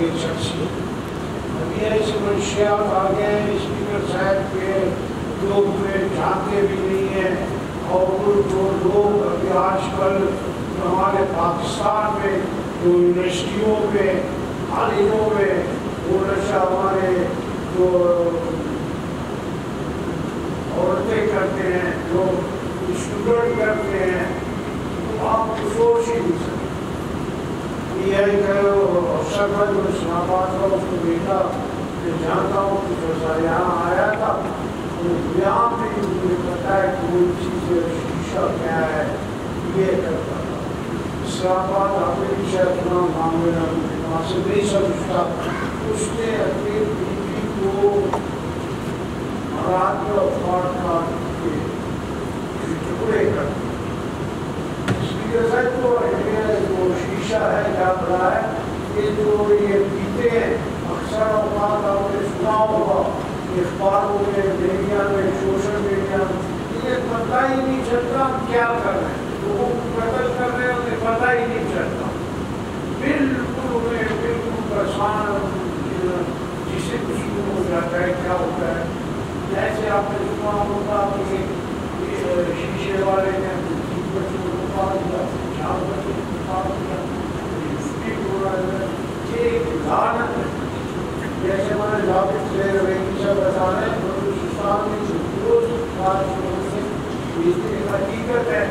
ایک شخصیت. ابھی ایسے منشیات آ گئے ہیں اسپیکر صاحب کے جو جانتے بھی نہیں ہیں, اور جو لوگ ابھی آج کل ہمارے پاکستان میں جو یونیورسٹیوں میں کالجوں میں وہ نشہ ہمارے جو عورتیں کرتے ہیں, جو اسٹوڈنٹ کرتے ہیں, آپ کو سوچ ہی نہیں سکتے. یہ ہے کہ افسر کا جو اسلام آباد کا اس کو دیکھا, میں جانتا ہوں کہ جو یہاں آیا تھا یہاں پہ مجھے پتا ہے کہ وہ چیزیں شیشہ کیا ہے یہ کرتا تھا. اسلام آباد اپنی شاید اتنا معاملہ مناسب نہیں سمجھتا. اس نے اپنی بیوی کو رات میں اخبار کاٹ کے ٹکڑے کر دیے. اس لیے سچ تو جو شیشہ ہے کیا بڑا ہے کہ جو یہ پیتے ہیں اکثر اوقات آپ نے سنا ہوگا اخباروں میں, میڈیا میں, سوشل میڈیا میں, یہ پتہ ہی نہیں چلتا کیا کر رہے ہیں, لوگوں کو قتل کر رہے ہیں انہیں پتہ ہی نہیں چلتا. بالکل انہیں بالکل پریشان جسے کچھ ہو جاتا ہے کیا ہوتا ہے. جیسے آپ نے سنا ہوگا کہ شیشے والے نے بچوں کو پال دیا, 4 بچوں کو پال دیا, یہ لعنت ہے. جیسے ہمارے ضابط سے رویتی سے بتا رہے ہیں بلوچستان میں یہ حقیقت ہے.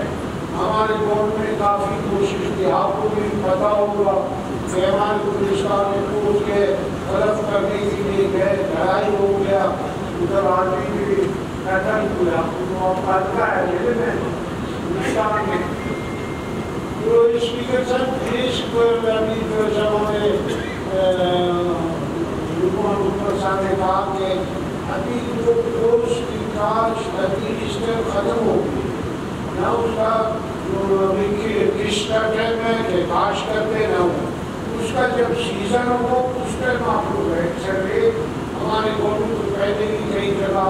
ہمارے دور میں کافی کوشش کی, آپ کو بھی پتا ہوگا کہ ہمارے بلوچستان میں پوچھ کے طلب کرنے کے لیے گئے, لڑائی ہو گیا, ادھر آدمی بھی قتل ہوا, آپ کا لگا ہے جیسے میں بلوچستان میں. تو اسپیکر صاحب اس پر ابھی جو ہمارے صاحب نے کہا کہ ابھی جو کوش کی کاش ابھی اس میں ختم ہو گئی, نہ اس کا جو ابھی کس کا ٹائم ہے کہ کاش کرتے نہ ہو, اس کا جب سیزن ہو اس پہ معلوم ہے. چلے ہمارے گورنمنٹ تو پہلے ہی کئی جگہ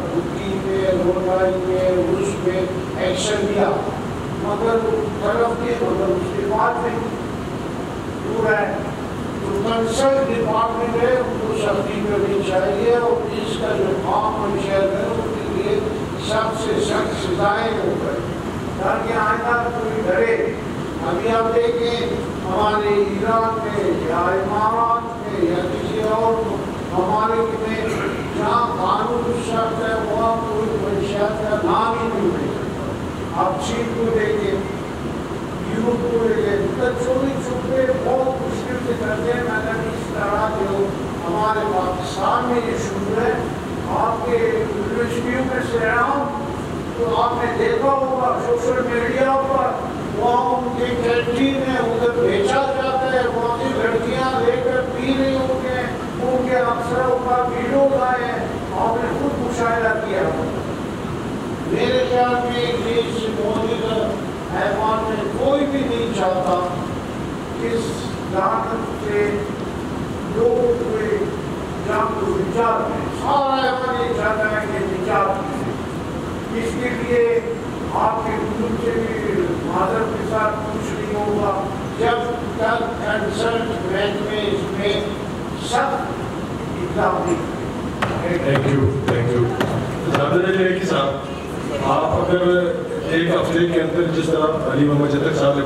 بھٹی میں, روڈائی میں, اس میں ایکشن لیا, مگر طرف کے مگر اس کے بعد میں پورا ہے تو کنسرن ڈپارٹمنٹ ہے ان کو سختی کرنی چاہیے, اور اس کا جو عام منشیات ہے ان کے لیے سب سے سخت سزائیں ہو گئے تاکہ آئندہ کوئی ڈرے. ابھی آپ دیکھیں ہمارے ایران میں یا امارات میں یا کسی اور ممالک میں جہاں قانون سخت ہے وہاں کوئی منشیات کا نام ہی نہیں لے سکتا. آپ چین کو دیکھیں, یورپ کو دیکھیں, چوری چھپے بہت مشکل سے کرتے ہیں. میں نے اس طرح کے ہمارے پاکستان میں یہ شروع ہے. آپ کے یونیورسٹیوں میں سے آؤں تو آپ نے دیکھا ہوگا سوشل میڈیا پر وہاں ان کے کینٹین ہے, ادھر بیچا جاتا ہے, وہاں کی لڑکیاں لے کر پی رہی ہوتے ہیں, ان کے افسروں کا ویڈیوز آئے ہیں, آپ نے خود مشاہدہ کیا. میرے خیال میں اس موجودہ ایوان میں کوئی بھی نہیں چاہتا اس لعنت سے لوگوں کو نجات میں, سارا ایوان یہ چاہتا ہے کہ نجات میں. اس کے لیے آپ کے گروپ سے بھی مادر کے ساتھ کچھ نہیں ہوگا جب تک کنسرن محکمے اس میں سخت اقدام نہیں. Thank you. جاوید علی لڑکی صاحب, آپ اگر ایک ہفتے کے اندر جس طرح علی محمد جدک صاحب نے